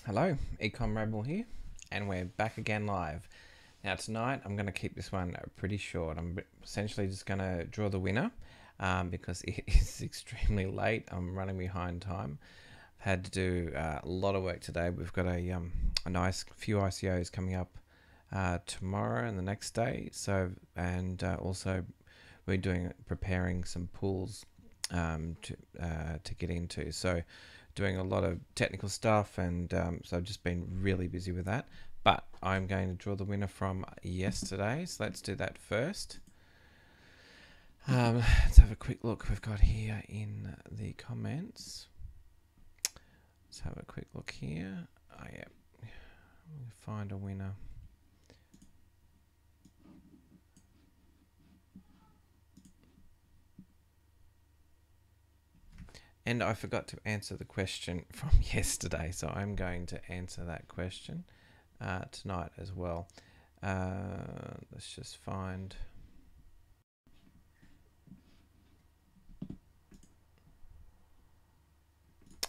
Hello, Ecom Rebel here, and we're back again live. Now tonight I'm going to keep this one pretty short. I'm essentially just going to draw the winner because it is extremely late. I'm running behind time. I've had to do a lot of work today. We've got a nice few ICOs coming up tomorrow and the next day. Also we're preparing some pools to get into. So doing a lot of technical stuff, and so I've just been really busy with that. But I'm going to draw the winner from yesterday, so let's do that first. Let's have a quick look we've got here in the comments. Let's have a quick look here. Oh yeah, we'll find a winner. And I forgot to answer the question from yesterday, so I'm going to answer that question tonight as well. Let's just find...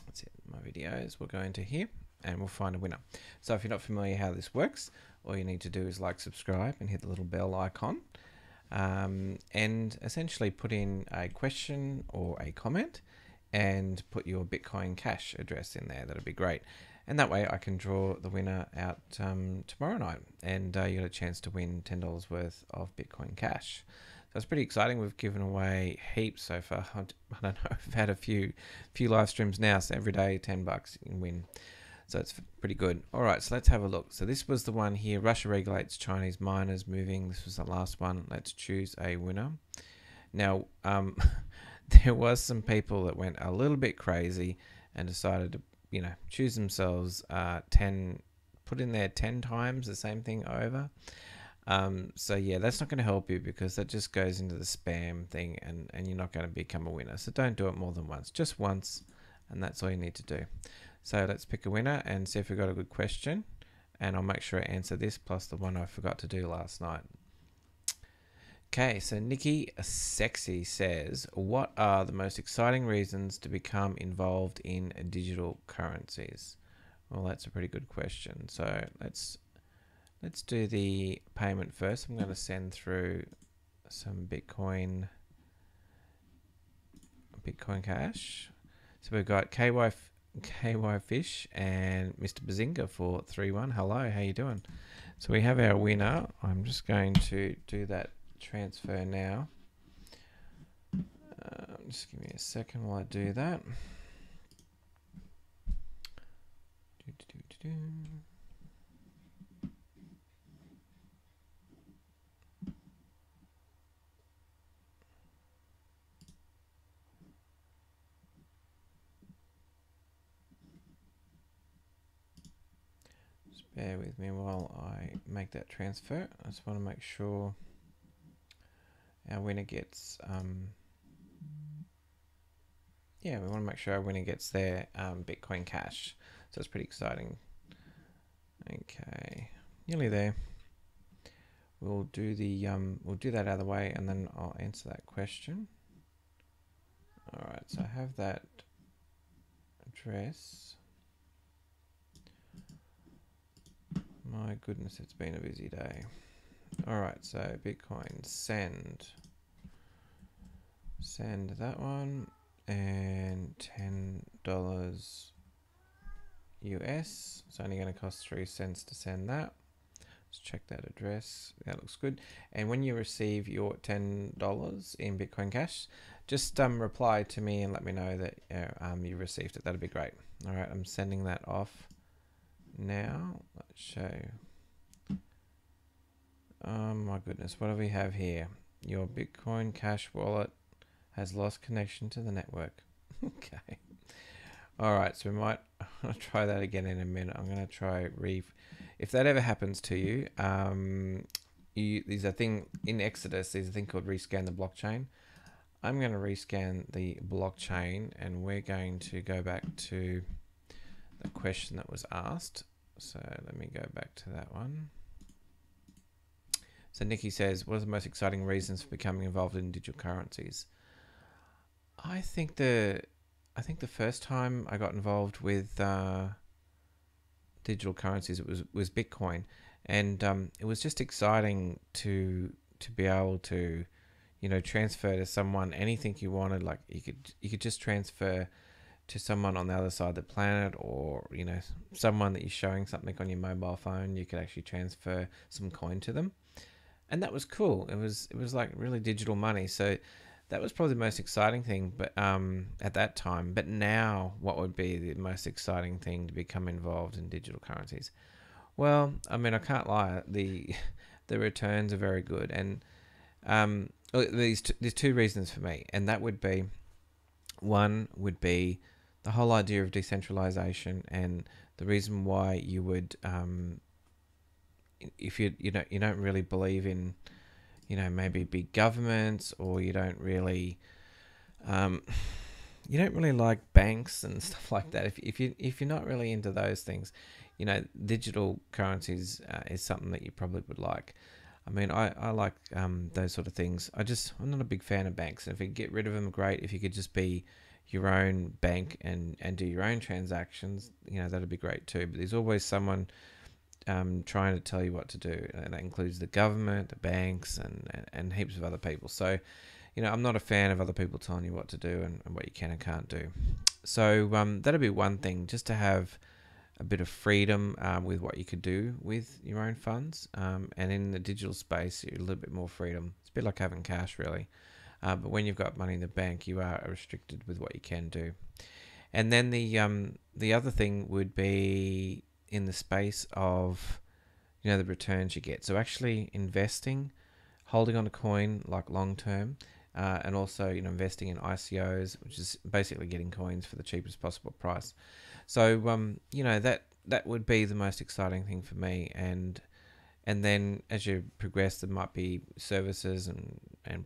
That's it, my videos. We'll go into here and we'll find a winner. So if you're not familiar how this works, all you need to do is like, subscribe, and hit the little bell icon. And essentially put in a question or a comment and put your Bitcoin Cash address in there. That'd be great. And that way I can draw the winner out tomorrow night, and you get a chance to win $10 worth of Bitcoin Cash. So it's pretty exciting. We've given away heaps so far. I don't know, I've had a few live streams now, so every day $10 you can win. So it's pretty good. All right, so let's have a look. So this was the one here. Russia regulates Chinese miners moving. This was the last one. Let's choose a winner. Now, there was some people that went a little bit crazy and decided to, choose themselves put in there 10 times the same thing over. So yeah, that's not going to help you, because that just goes into the spam thing, and you're not going to become a winner. So don't do it more than once, just once, and that's all you need to do. So let's pick a winner and see if we got a good question, and I'll make sure I answer this plus the one I forgot to do last night. Okay, so Nikki Sexy says, what are the most exciting reasons to become involved in digital currencies? Well, that's a pretty good question. So let's do the payment first. I'm going to send through some Bitcoin Cash. So we've got KY Fish and Mr. Bazinga for 3-1. Hello, how you doing? So we have our winner. I'm just going to do that transfer now. Just give me a second while I do that. Just bear with me while I make that transfer. I just want to make sure our winner gets we want to make sure our winner gets their Bitcoin Cash. So it's pretty exciting. Okay, nearly there. We'll do that out of the way, and then I'll answer that question. All right, so I have that address. My goodness, it's been a busy day. All right, so Bitcoin, send that one, and $10 US. It's only going to cost 3 cents to send that. Let's check that address. That looks good. And when you receive your $10 in Bitcoin Cash, just reply to me and let me know that you received it. That'd be great. All right, I'm sending that off now. Let's show. Oh my goodness, what do we have here? Your Bitcoin Cash wallet has lost connection to the network. Okay. All right, so we might try that again in a minute. I'm going to try if that ever happens to you, there's a thing in Exodus, there's a thing called rescan the blockchain. I'm going to rescan the blockchain, and we're going to go back to the question that was asked. So let me go back to that one. So Nikki says, what are the most exciting reasons for becoming involved in digital currencies? I think the first time I got involved with digital currencies, it was Bitcoin, and it was just exciting to be able to, you know, transfer to someone anything you wanted. Like you could just transfer to someone on the other side of the planet, or, you know, someone that you're showing something on your mobile phone, you could actually transfer some coin to them, and that was cool. It was like really digital money. So that was probably the most exciting thing, but at that time. But now, what would be the most exciting thing to become involved in digital currencies? Well, I mean, I can't lie. The returns are very good, and there's two reasons for me, and that would be, one would be the whole idea of decentralization, and the reason why you would, if you don't really believe in, you know, maybe big governments, or you don't really like banks and stuff like that. If you're not really into those things, you know, digital currencies is something that you probably would like. I mean, I like those sort of things. I'm not a big fan of banks, and if you could get rid of them, great. If you could just be your own bank and do your own transactions, you know, that'd be great too. But there's always someone trying to tell you what to do, and that includes the government, the banks, and heaps of other people. So, you know, I'm not a fan of other people telling you what to do and what you can and can't do. So that'd be one thing, just to have a bit of freedom with what you could do with your own funds. And in the digital space, you're a little bit more freedom. It's a bit like having cash, really. But when you've got money in the bank, you are restricted with what you can do. And then the other thing would be in the space of, you know, the returns you get. So actually investing, holding on a coin like long term, and also, you know, investing in ICOs, which is basically getting coins for the cheapest possible price. So you know, that would be the most exciting thing for me. And then as you progress, there might be services and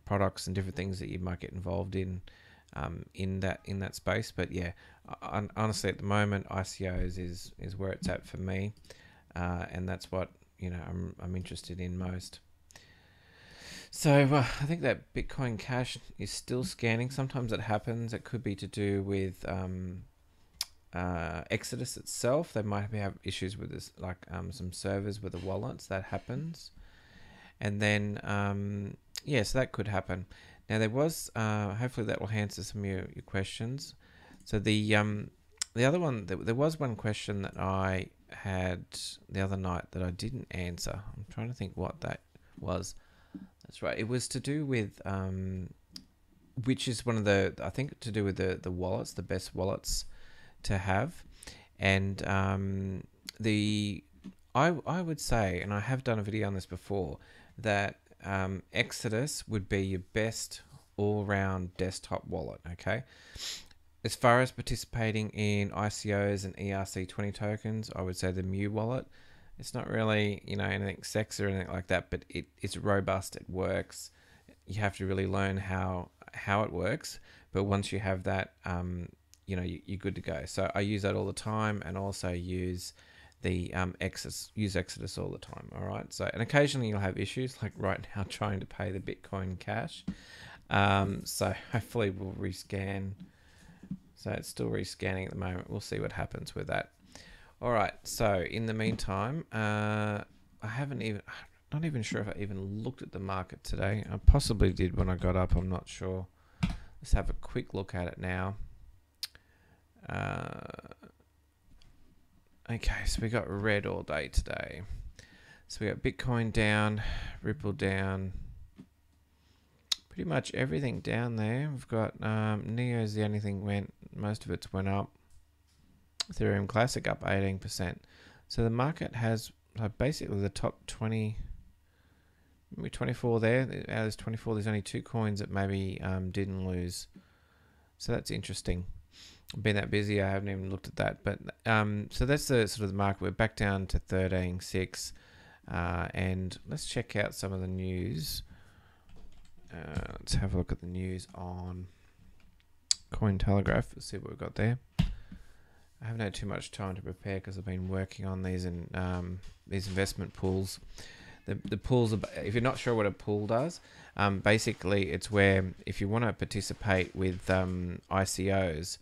products and different things that you might get involved in that space. But yeah, honestly, at the moment, ICOs is where it's at for me, and that's what, you know, I'm interested in most. So I think that Bitcoin Cash is still scanning. Sometimes it happens. It could be to do with Exodus itself. They might have issues with this, like some servers with the wallets. That happens. And then yeah, so that could happen. Now there was hopefully that will answer some of your questions. So the other one, there was one question that I had the other night that I didn't answer. I'm trying to think what that was. That's right. It was to do with which is one of the, I think, to do with the wallets, the best wallets to have. And I would say, and I have done a video on this before, that Exodus would be your best all-round desktop wallet. Okay, as far as participating in ICOs and ERC20 tokens, I would say the Mu wallet. It's not really, you know, anything sexy or anything like that, but it's robust. It works. You have to really learn how it works, but once you have that, you know, you're good to go. So I use that all the time, and also use the Exodus all the time. All right. So, and occasionally you'll have issues, like right now trying to pay the Bitcoin Cash. So hopefully we'll rescan. So it's still rescanning at the moment. We'll see what happens with that. All right. So in the meantime, not even sure if I even looked at the market today. I possibly did when I got up. I'm not sure. Let's have a quick look at it now. Okay, so we got red all day today. So we got Bitcoin down, Ripple down, pretty much everything down there. We've got Neo's the only thing went, most of it's went up. Ethereum Classic up 18%. So the market has basically the top 20, maybe 24 there. Out of those 24, there's only 2 coins that maybe didn't lose. So that's interesting. I've been that busy, I haven't even looked at that. But so that's the sort of the market. We're back down to 13.6. And let's check out some of the news. Let's have a look at the news on Cointelegraph. Let's see what we've got there. I haven't had too much time to prepare because I've been working on these these investment pools. The pools are, if you're not sure what a pool does, basically it's where if you want to participate with ICOs,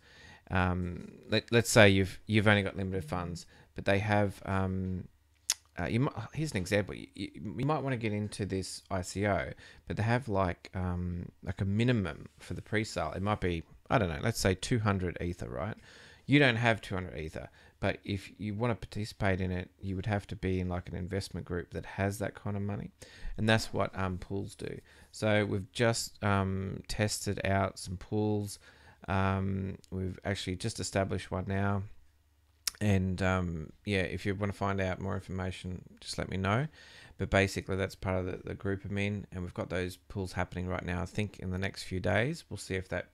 let's say you've only got limited funds, but they have here's an example. You might want to get into this ICO, but they have like a minimum for the pre-sale. It might be, I don't know, let's say 200 ether, right? You don't have 200 ether, but if you want to participate in it, you would have to be in like an investment group that has that kind of money, and that's what pools do. So we've just tested out some pools. We've actually just established one now. And yeah, if you want to find out more information, just let me know. But basically, that's part of the group I'm in, and we've got those pools happening right now. I think in the next few days, we'll see if that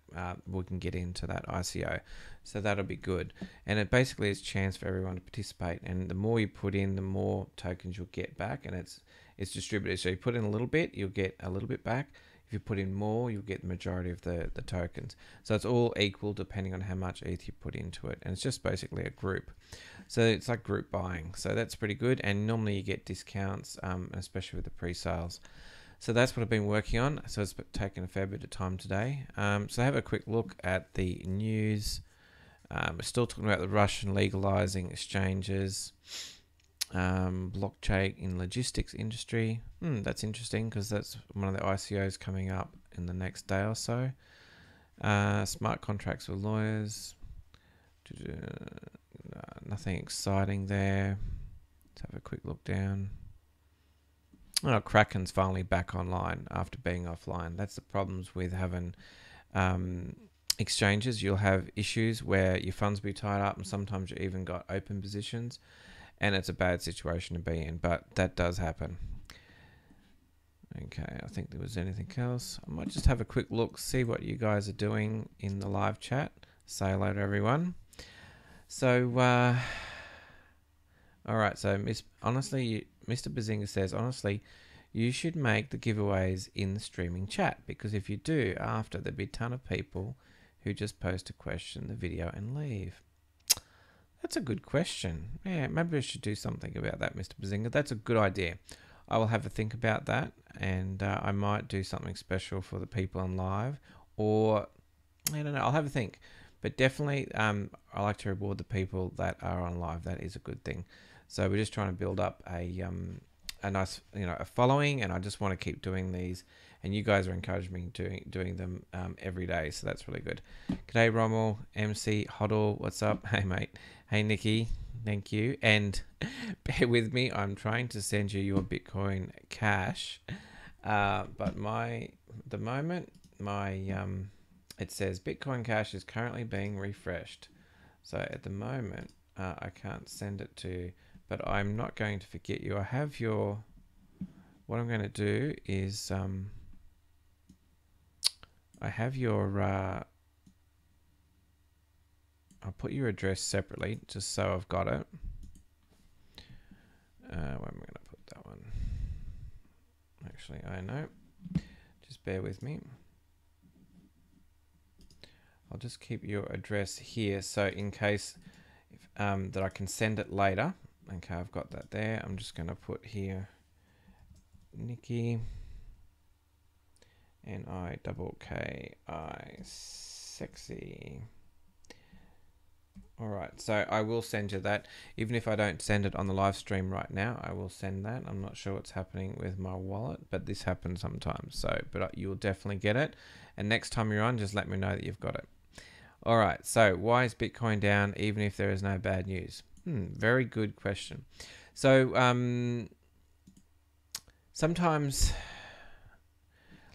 we can get into that ICO. So that'll be good. And it basically is a chance for everyone to participate. And the more you put in, the more tokens you'll get back, and it's distributed. So you put in a little bit, you'll get a little bit back. If you put in more, you'll get the majority of the tokens. So it's all equal depending on how much ETH you put into it. And it's just basically a group. So it's like group buying. So that's pretty good. And normally you get discounts, especially with the pre-sales. So that's what I've been working on. So it's taken a fair bit of time today. So have a quick look at the news. We're still talking about the Russian legalizing exchanges. Blockchain in logistics industry. That's interesting because that's one of the ICOs coming up in the next day or so. Smart contracts with lawyers. Nothing exciting there. Let's have a quick look down. Oh, Kraken's finally back online after being offline. That's the problems with having exchanges. You'll have issues where your funds be tied up, and sometimes you even got open positions. And it's a bad situation to be in, but that does happen. Okay, I think there was anything else. I might just have a quick look, see what you guys are doing in the live chat. Say hello to everyone. So, all right. So, Mr. Bazinga says, honestly, you should make the giveaways in the streaming chat, because if you do, after there'll be a ton of people who just post a question in the video and leave. That's a good question. Yeah, maybe I should do something about that, Mr. Bazinga. That's a good idea. I will have a think about that, and I might do something special for the people on live, or I don't know. I'll have a think, but definitely, I like to reward the people that are on live. That is a good thing. So we're just trying to build up a nice, a following, and I just want to keep doing these. And you guys are encouraging me doing them every day, so that's really good. G'day, Rommel, MC, Hoddle, what's up? Hey, mate. Hey, Nikki, thank you. And bear with me, I'm trying to send you your Bitcoin Cash, but the moment it says Bitcoin Cash is currently being refreshed. So at the moment, I can't send it to you, but I'm not going to forget you. I have your. What I'm going to do is I have your. I'll put your address separately just so I've got it. Where am I going to put that one? Actually, I know. Just bear with me. I'll just keep your address here, so in case that I can send it later. Okay, I've got that there. I'm just going to put here Nikki, N-I-K-K-I, sexy. All right, so I will send you that. Even if I don't send it on the live stream right now, I will send that. I'm not sure what's happening with my wallet, but this happens sometimes. So, but you'll definitely get it. And next time you're on, just let me know that you've got it. All right, so why is Bitcoin down even if there is no bad news? Very good question. So sometimes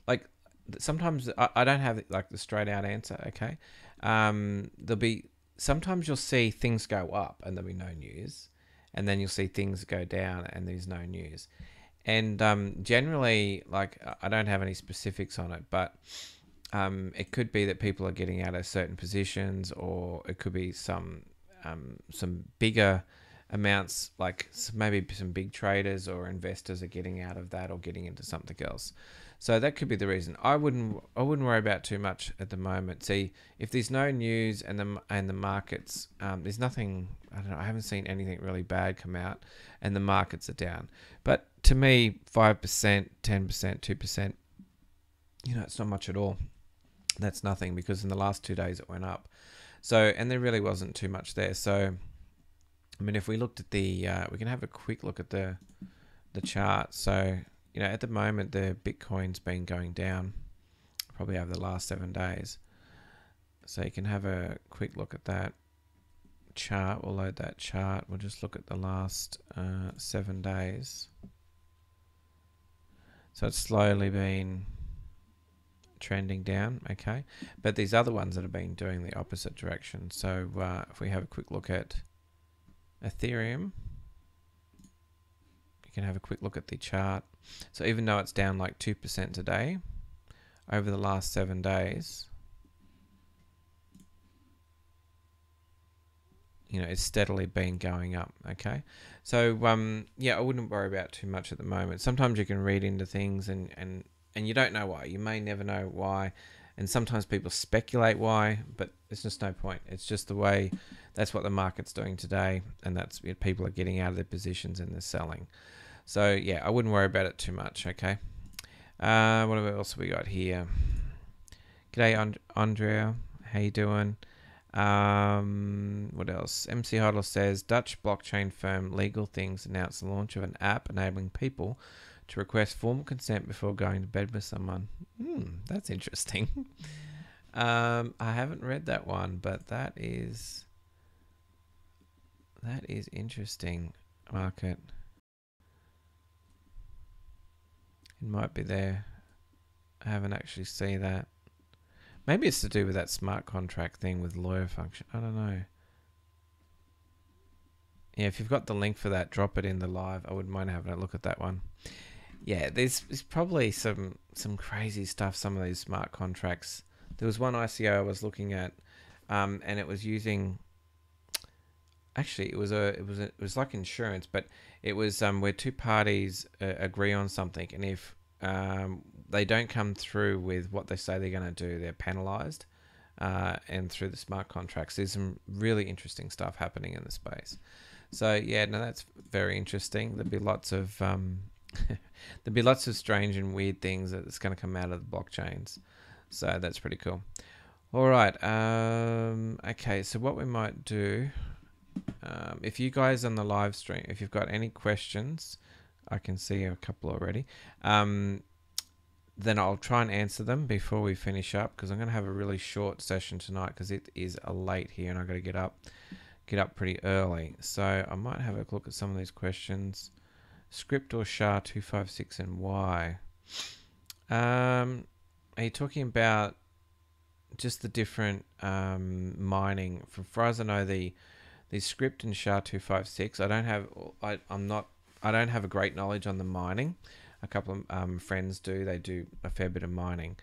I don't have like the straight out answer. Okay, sometimes you'll see things go up and there'll be no news, and then you'll see things go down and there's no news. And generally, like, I don't have any specifics on it, but it could be that people are getting out of certain positions, or it could be some bigger amounts, like maybe some big traders or investors are getting out of that or getting into something else. So that could be the reason. I wouldn't worry about too much at the moment. See, if there's no news and the markets, there's nothing. I don't know. I haven't seen anything really bad come out, and the markets are down. But to me, 5%, 10%, 2%, it's not much at all. That's nothing, because in the last 2 days it went up. So, and there really wasn't too much there. So I mean, if we looked at the, we can have a quick look at the chart. So, you know, at the moment, the Bitcoin's been going down probably over the last 7 days. So you can have a quick look at that chart. We'll load that chart. We'll just look at the last 7 days. So it's slowly been trending down, okay? But these other ones that have been doing the opposite direction. So if we have a quick look at Ethereum, you can have a quick look at the chart. So even though it's down like 2% today, over the last 7 days, you know, it's steadily been going up, okay? So, yeah, I wouldn't worry about too much at the moment. Sometimes you can read into things and you don't know why. You may never know why. And sometimes people speculate why, but there's just no point. It's just the way, that's what the market's doing today. And that's, you know, people are getting out of their positions and they're selling. So, yeah, I wouldn't worry about it too much, okay? What else have we got here? G'day, Andrea. How you doing? What else? MC Hodl says Dutch blockchain firm Legal Things announced the launch of an app enabling people to request formal consent before going to bed with someone. That's interesting. I haven't read that one, but that is interesting. Market. It might be there. I haven't actually seen that. Maybe it's to do with that smart contract thing with lawyer function. I don't know. Yeah, if you've got the link for that, drop it in the live. I wouldn't mind having a look at that one. Yeah, there's probably some crazy stuff, some of these smart contracts. There was one ICO I was looking at, and it was using, actually it was like insurance, but it was where two parties agree on something, and if they don't come through with what they say they're going to do, they're penalized. And through the smart contracts, there's some really interesting stuff happening in the space. So yeah, no, that's very interesting. There'll be lots of there'll be lots of strange and weird things that's going to come out of the blockchains. So that's pretty cool. All right. Okay. So what we might do, if you guys on the live stream, if you've got any questions, I can see a couple already. Then I'll try and answer them before we finish up, because I'm going to have a really short session tonight because it is late here and I've got to get up pretty early. So I might have a look at some of these questions. Script or SHA-256 and why? Are you talking about just the different mining? From far as I know, the script and SHA-256, I don't have a great knowledge on the mining. A couple of friends do. They do a fair bit of mining.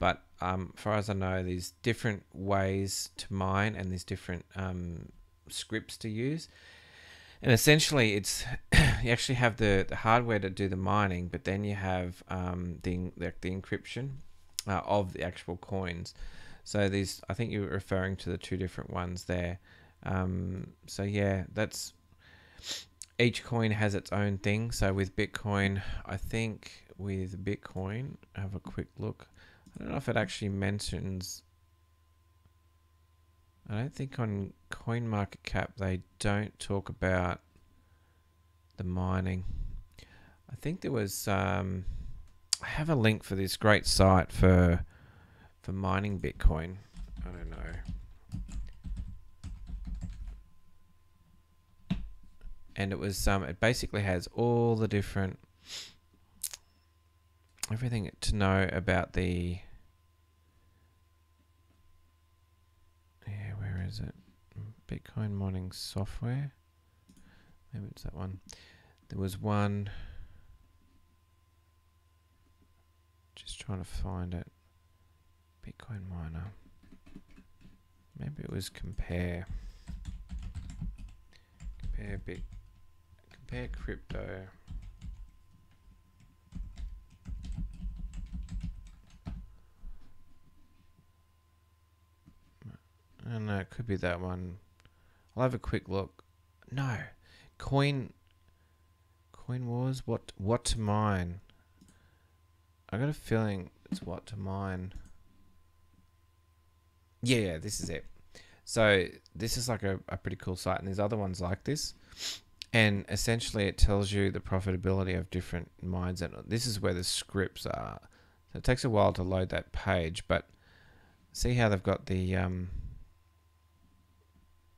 But as far as I know, there's different ways to mine and there's different scripts to use. And essentially, it's you actually have the hardware to do the mining, but then you have the encryption of the actual coins. So these, I think you're referring to the two different ones there. So yeah, that's... Each coin has its own thing. So with Bitcoin, I think with Bitcoin, have a quick look. I don't know if it actually mentions... I don't think on CoinMarketCap they don't talk about the mining. I think there was... I have a link for this great site for mining Bitcoin. I don't know. And it was it basically has all the different, everything to know about the, where is it? Bitcoin mining software. Maybe it's that one. There was one, just trying to find it. Bitcoin miner. Maybe it was compare crypto. I don't know, it could be that one. I'll have a quick look. No. Coin Wars? What to mine? I got a feeling it's what to mine. Yeah, this is it. So this is like a pretty cool site, and there's other ones like this. And essentially it tells you the profitability of different mines. And this is where the scripts are. So it takes a while to load that page, but see how they've got the,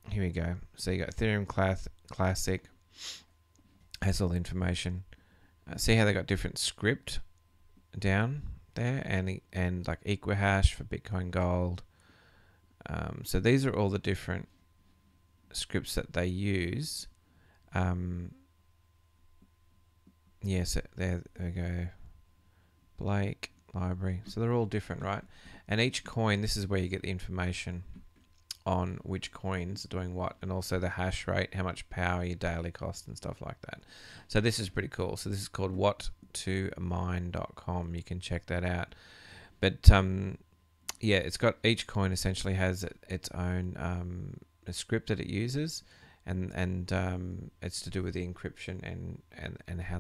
here we go. So you got Ethereum Classic, has all the information. See how they got different script down there, and like Equihash for Bitcoin Gold. So these are all the different scripts that they use. Yes, there we go. Blake, library. So they're all different, right? And each coin, this is where you get the information on which coins are doing what, and also the hash rate, how much power your daily cost, and stuff like that. So this is pretty cool. So this is called what2mine.com. You can check that out. But yeah, it's got, each coin essentially has its own a script that it uses, and it's to do with the encryption and how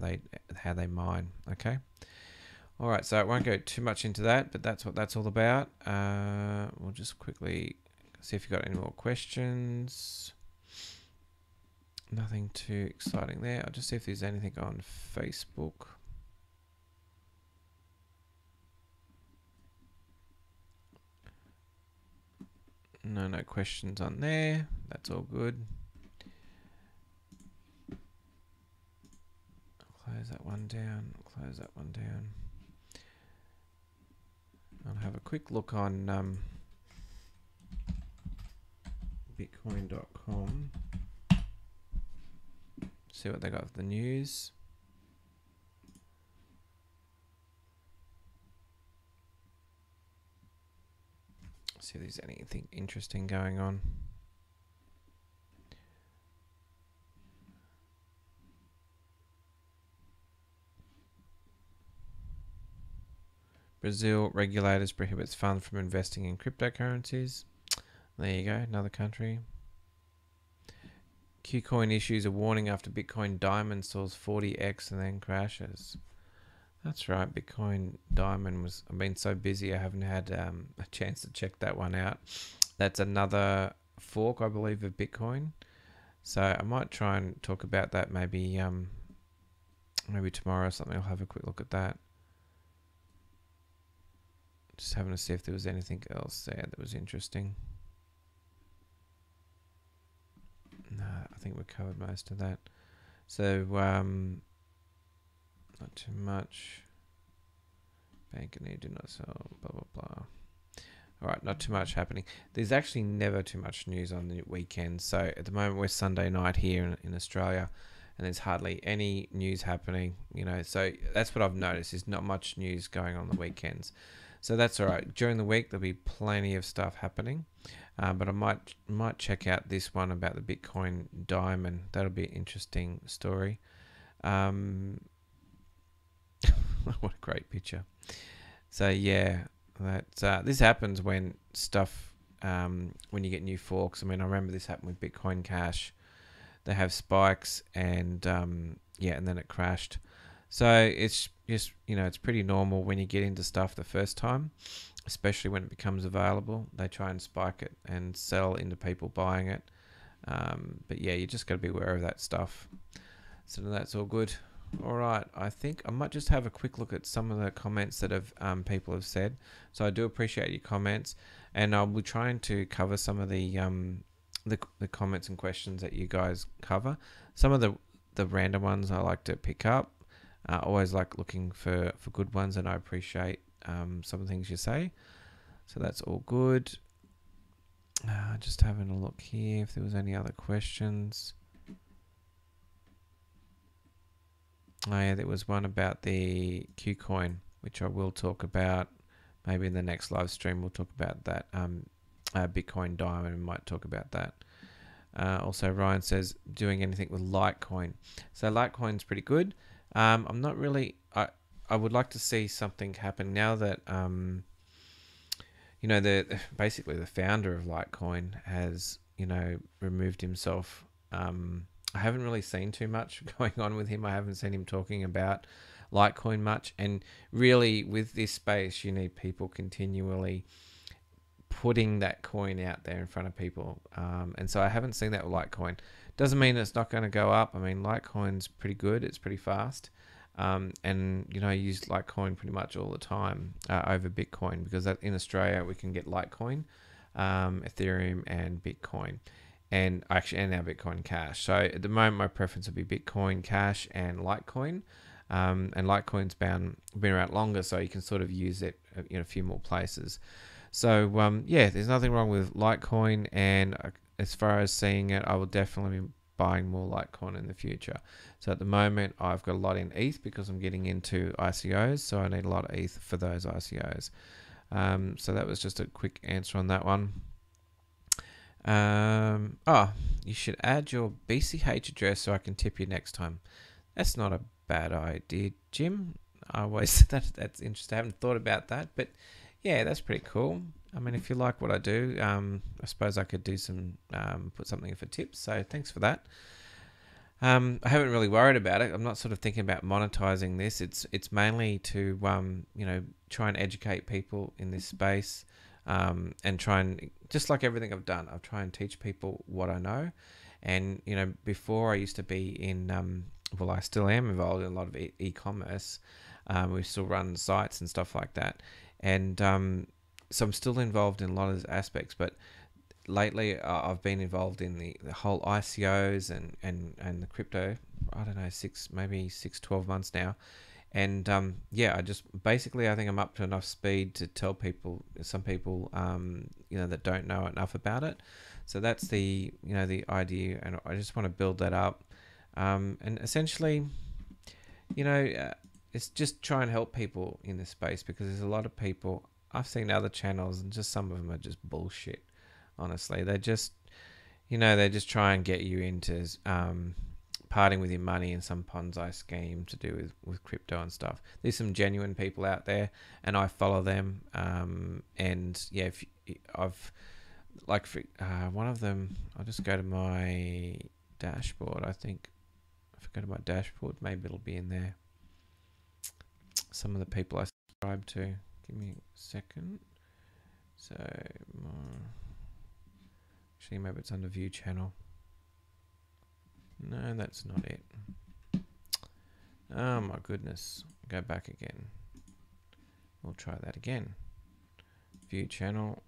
they mine. Okay. All right, so I won't go too much into that, but that's what that's all about. We'll just quickly see if you've got any more questions. Nothing too exciting there. I'll just see if there's anything on Facebook. No questions on there. That's all good. Close that one down. Close that one down. I'll have a quick look on bitcoin.com. See what they got for the news. See if there's anything interesting going on. Brazil regulators prohibits funds from investing in cryptocurrencies. There you go, another country. Qcoin issues a warning after Bitcoin Diamond soars 40x and then crashes. That's right, Bitcoin Diamond was, I've been so busy I haven't had a chance to check that one out. That's another fork, I believe, of Bitcoin. So I might try and talk about that maybe maybe tomorrow or something. I'll have a quick look at that. Just having to see if there was anything else there that was interesting. No, I think we covered most of that. So, not too much. Bank and do not sell, blah, blah, blah. All right, not too much happening. There's actually never too much news on the weekend. So at the moment, we're Sunday night here in Australia, and there's hardly any news happening, you know. So that's what I've noticed, is not much news going on the weekends. So that's all right. During the week, there'll be plenty of stuff happening. But I might check out this one about the Bitcoin Diamond. That'll be an interesting story. What a great picture. So yeah, that this happens when stuff when you get new forks. I mean, I remember this happened with Bitcoin Cash. They have spikes, and yeah, and then it crashed. So it's just, you know, it's pretty normal when you get into stuff the first time, especially when it becomes available. They try and spike it and sell into people buying it. But yeah, you just got to be aware of that stuff. So that's all good. All right, I think I might just have a quick look at some of the comments that have people have said. So I do appreciate your comments, and I'll be trying to cover some of the comments and questions that you guys cover. Some of the random ones I like to pick up. Always like looking for good ones, and I appreciate some of the things you say. So that's all good. Just having a look here if there was any other questions. Oh yeah, there was one about the Qcoin, which I will talk about maybe in the next live stream. We'll talk about that. Bitcoin Diamond, we might talk about that. Also, Ryan says, doing anything with Litecoin. So Litecoin's pretty good. I'm not really, I would like to see something happen now that, you know, basically the founder of Litecoin has, you know, removed himself. I haven't really seen too much going on with him. I haven't seen him talking about Litecoin much. And really with this space, you need people continually putting that coin out there in front of people. And so I haven't seen that with Litecoin. Doesn't mean it's not going to go up. I mean, Litecoin's pretty good. It's pretty fast. And, you know, I use Litecoin pretty much all the time over Bitcoin, because in Australia we can get Litecoin, Ethereum and Bitcoin, and our Bitcoin Cash. So at the moment my preference would be Bitcoin Cash and Litecoin. And Litecoin's been around longer, so you can sort of use it in a few more places. So yeah, there's nothing wrong with Litecoin, and as far as seeing it, I will definitely be buying more Litecoin in the future. So at the moment I've got a lot in ETH because I'm getting into ICOs, so I need a lot of ETH for those ICOs. So that was just a quick answer on that one. You should add your BCH address so I can tip you next time. That's not a bad idea, Jim. I always that's interesting. I haven't thought about that, but yeah, that's pretty cool. I mean, if you like what I do, I suppose I could do some put something in for tips. So thanks for that. I haven't really worried about it. I'm not sort of thinking about monetizing this. It's mainly to you know, try and educate people in this space, and try and, just like everything I've done, I'll try and teach people what I know. And you know, before I used to be in well, I still am involved in a lot of e-commerce. We still run sites and stuff like that, and so I'm still involved in a lot of those aspects. But lately, I've been involved in the whole ICOs and the crypto. I don't know, 12 months now. And yeah, I think I'm up to enough speed to tell people, some people, you know, that don't know enough about it. So that's the idea, and I just want to build that up. And essentially, you know, it's just try and help people in this space, because there's a lot of people. I've seen other channels, and just some of them are just bullshit. Honestly, they just try and get you into parting with your money in some Ponzi scheme to do with crypto and stuff. There's some genuine people out there, and I follow them. And yeah, one of them, I'll just go to my dashboard. I think if I go to my dashboard, maybe it'll be in there. Some of the people I subscribe to. Give me a second. So actually, maybe it's under view channel. No, that's not it. Oh my goodness. Go back again. We'll try that again. View channel.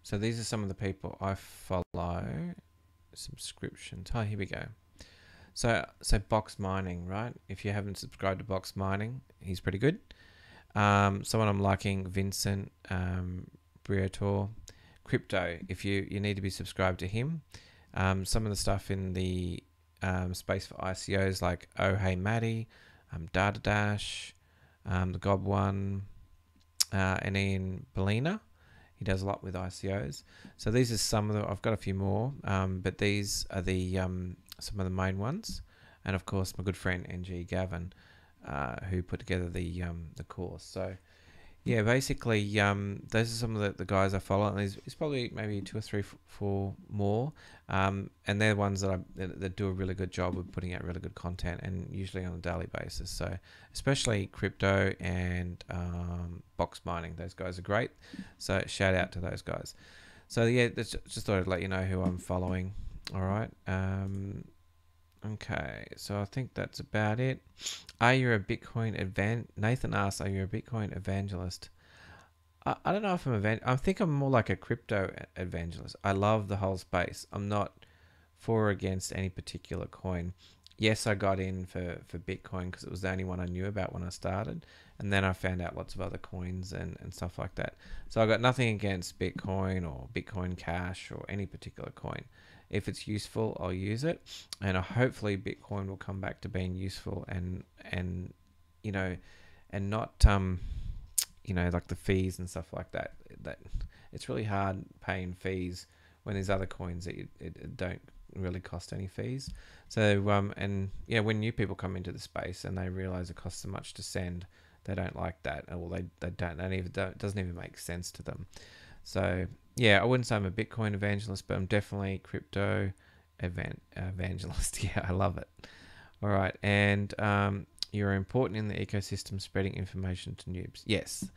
So these are some of the people I follow. Subscriptions. Oh, here we go. So Box Mining, right? If you haven't subscribed to Box Mining, he's pretty good. Someone I'm liking, Vincent Briatore. Crypto, if you need to be subscribed to him. Some of the stuff in the space for ICOs, like Oh Hey Maddie, Data Dash, the Gob One, and Ian Bellina. He does a lot with ICOs. So these are some of the. I've got a few more, but these are the some of the main ones. And of course, my good friend NG Gavin, who put together the course. So yeah, basically, those are some of the guys I follow, and there's probably maybe 2 or 3, 4 more, and they're ones that do a really good job of putting out really good content, and usually on a daily basis. So especially crypto and Box Mining, those guys are great. So shout out to those guys. So yeah, just thought I'd let you know who I'm following. All right. Okay, so I think that's about it. Are you a Bitcoin Nathan asks, are you a Bitcoin evangelist? I don't know if I think I'm more like a crypto evangelist. I love the whole space. I'm not for or against any particular coin. Yes, I got in for Bitcoin because it was the only one I knew about when I started. And then I found out lots of other coins and stuff like that. So I got nothing against Bitcoin or Bitcoin Cash or any particular coin. If it's useful, I'll use it, and hopefully Bitcoin will come back to being useful and you know, and not you know, like the fees and stuff like that. That it's really hard paying fees when there's other coins that it don't really cost any fees. So and yeah, when new people come into the space and they realize it costs so much to send, they don't like that, or they don't it doesn't even make sense to them. So yeah, I wouldn't say I'm a Bitcoin evangelist, but I'm definitely a crypto evangelist. Yeah, I love it. All right, and you're important in the ecosystem, spreading information to noobs. Yes,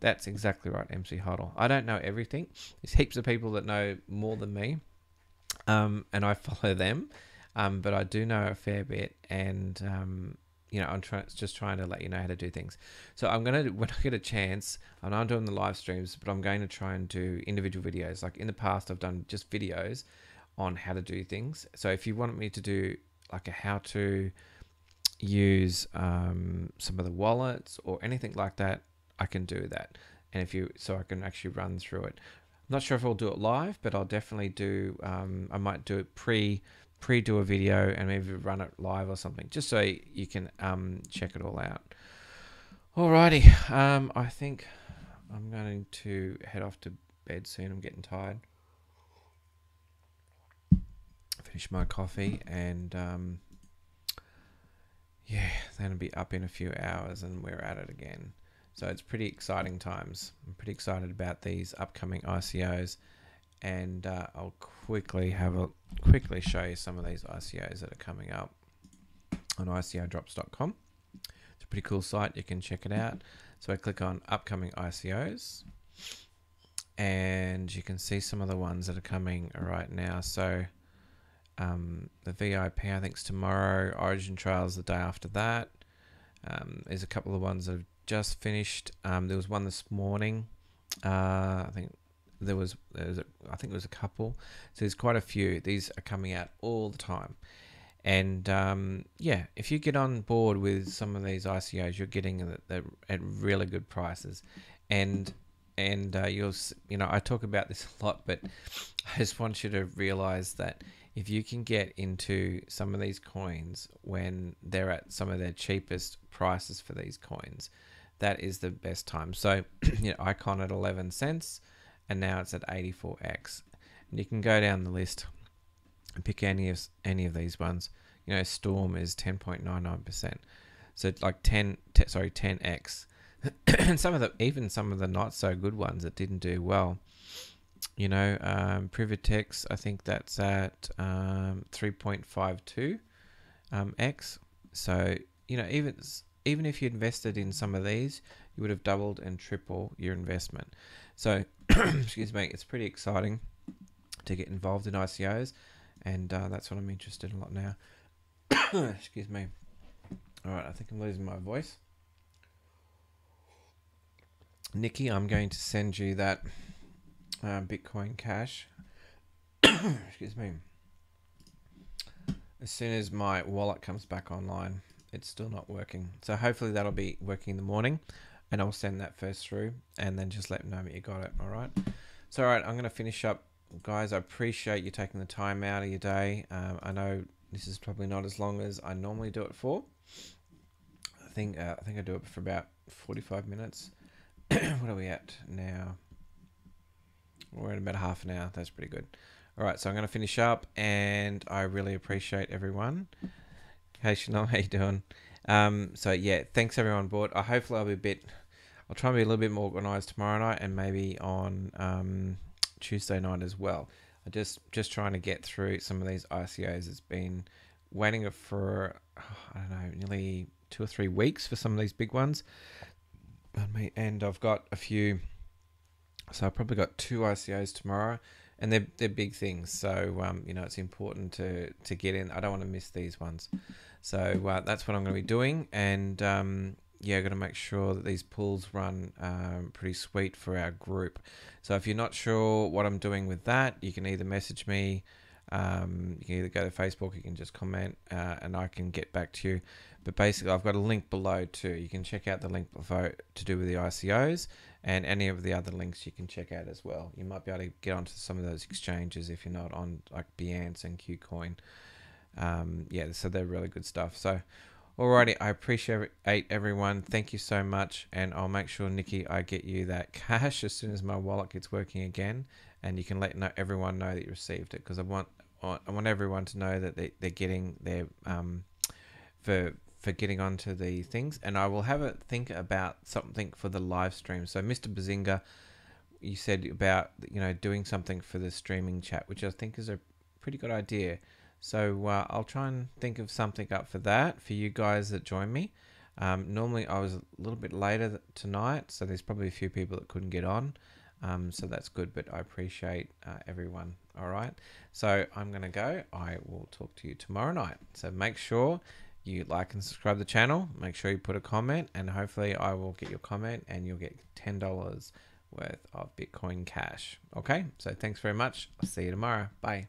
That's exactly right, MC Huddle. I don't know everything. There's heaps of people that know more than me, and I follow them, but I do know a fair bit, and I'm just trying to let you know how to do things. So I'm gonna, when I get a chance, I know I'm doing the live streams, but I'm going to try and do individual videos. Like in the past, I've done just videos on how to do things. So if you want me to do like a how to use some of the wallets or anything like that, I can do that. And so I can actually run through it. I'm not sure if I'll do it live, but I'll definitely do, I might do it do a video and maybe run it live or something, just so you can check it all out. Alrighty, I think I'm going to head off to bed soon. I'm getting tired. Finish my coffee and yeah, then I'll be up in a few hours and we're at it again. So it's pretty exciting times. I'm pretty excited about these upcoming ICOs, and I'll quickly show you some of these ICOs that are coming up on ICOdrops.com. It's a pretty cool site. You can check it out. So I click on upcoming ICOs, and you can see some of the ones that are coming right now. So the VIP, I think, is tomorrow. OriginTrail is the day after that. There's a couple of ones that have just finished. There was one this morning. I think there was a couple. So there's quite a few. These are coming out all the time. And yeah, if you get on board with some of these ICOs, you're getting it at really good prices. And you'll, I talk about this a lot, but I just want you to realize that if you can get into some of these coins when they're at some of their cheapest prices for these coins, that is the best time. So, Icon at 11 cents, and now it's at 84x. And you can go down the list and pick any of these ones. Storm is 10.99%. So like 10x. And even some of the not so good ones that didn't do well. Privitex, I think that's at 3.52 x. So even if you invested in some of these, you would have doubled and tripled your investment. So excuse me, it's pretty exciting to get involved in ICOs, and that's what I'm interested in a lot now. Excuse me. All right, I think I'm losing my voice. Nikki, I'm going to send you that Bitcoin Cash. Excuse me. As soon as my wallet comes back online. It's still not working. So hopefully that'll be working in the morning, and I'll send that first through, and then just let me know that you got it. All right. So, all right, I'm going to finish up, guys. I appreciate you taking the time out of your day. I know this is probably not as long as I normally do it for. I think I do it for about 45 minutes. What are we at now? We're at about half an hour. That's pretty good. All right, so I'm going to finish up, and I really appreciate everyone. Hey Chanel, how you doing? So yeah, thanks everyone on board. Hopefully I'll try and be a little bit more organized tomorrow night, and maybe on Tuesday night as well. I just trying to get through some of these ICOs. It's been waiting for I don't know, nearly 2 or 3 weeks for some of these big ones. And I've got a few. So I've probably got 2 ICOs tomorrow, and they're big things. So it's important to get in. I don't want to miss these ones. So that's what I'm going to be doing, and yeah, got to make sure that these pools run pretty sweet for our group. So if you're not sure what I'm doing with that, you can either message me, you can either go to Facebook, you can just comment, and I can get back to you. But basically, I've got a link below too. You can check out the link below to do with the ICOs, and any of the other links you can check out as well. You might be able to get onto some of those exchanges if you're not on like Binance and KuCoin. Yeah, so they're really good stuff. So alrighty, I appreciate everyone. Thank you so much, and I'll make sure, Nikki, I get you that cash as soon as my wallet gets working again, and you can let everyone know that you received it, because I want everyone to know that they're getting their for getting onto the things. And I will have a think about something for the live stream. So Mr. Bazinga, you said about doing something for the streaming chat, which I think is a pretty good idea. So I'll try and think of something up for that for you guys that join me. Normally I was a little bit later tonight, so there's probably a few people that couldn't get on. So that's good, but I appreciate everyone. All right. So I'm going to go. I will talk to you tomorrow night. So make sure you like and subscribe to the channel. Make sure you put a comment, and hopefully I will get your comment and you'll get $10 worth of Bitcoin Cash. Okay. So thanks very much. I'll see you tomorrow. Bye.